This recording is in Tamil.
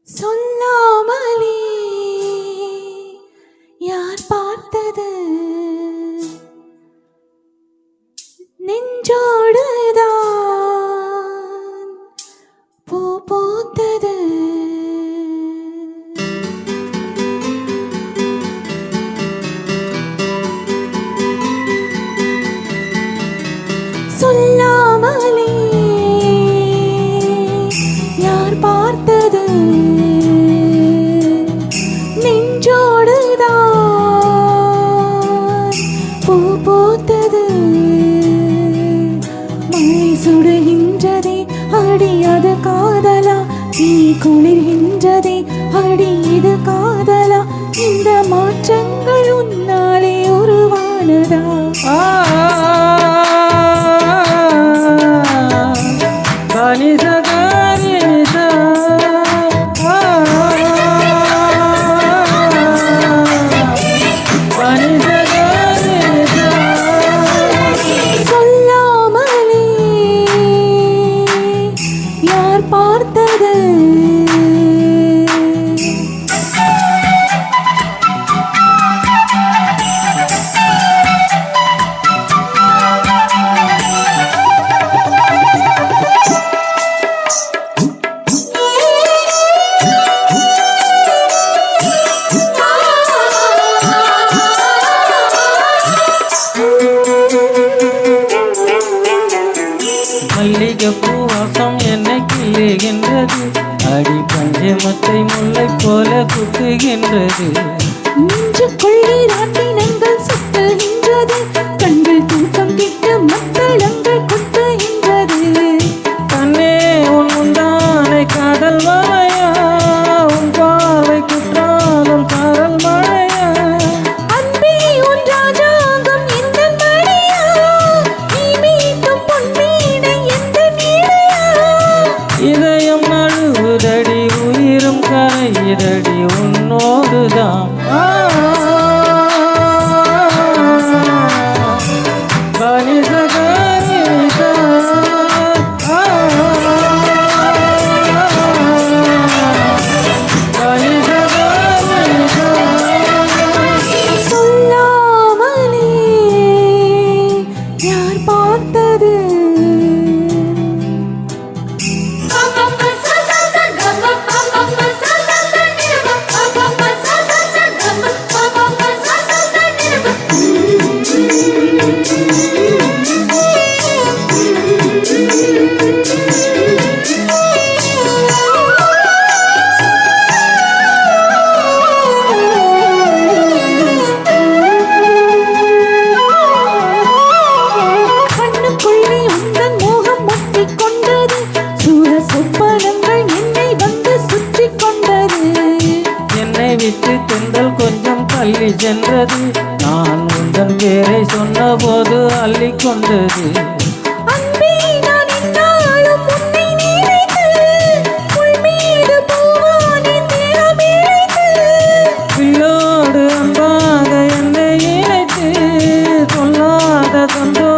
சொல்லாமலே யார் பார்த்தது நெஞ்சோடுதான் பூ பூத்தது. சொல்லாமலே யார் பார்த்தது நெஞ்சோடுதான் பூ பூத்தது. மழை சுடுகின்றதே அடி அது காதலா, தீ குளிர்கின்றதே அடி இது காதலா, இந்த மாற்றங்கள் உன்னாலே உருவானதா? சொல்லாமலே யார் பார்த்தது மல்லிகைப்பூ வாசம் என்னை கிள்ளுகின்றது, அடி பஞ்சமத்தை முல்லை போல குத்துகின்றது. நெஞ்சுக்குள்ளே ராட்டினங்கள் சுத்துகின்றது, கண்கள் தூக்கம் கிட்ட மக்களங்கள் குத்துகின்றது. தன்னே உன் முந்தானை காதல் மழையா, உன் பார்வை குற்றாலம் காதல் மழையா. அன்பே உன் ராஜாங்கம் எந்த மழையா, நீ மீட்டும் பொன்மீனை எந்த நீரையா. இதயம் நழுவுதடி உயிரும் கரையுதடி உன்னோடுதான். சொல்லாமலே யார் பார்த்தது கண்ணுக்குள்ளே உந்தன் மோகம் முட்டிக் கொண்டது, சூழ சொப்பனங்கள் என்னை வந்து சுற்றி கொண்டது. என்னை விட்டு தென்றல் கொஞ்சம் தள்ளி சென்றது, நான் உந்தன் பேரை சொன்ன போது அள்ளி கொண்டது. அன்பே நான் என்னாலும் உன்னை நினைத்து, உள் மீது பூவானின் நிறமிழைத்து. பிள்ளோடு அன்பாக என்னை இணைத்து, சொல்லாத சந்தோஷம்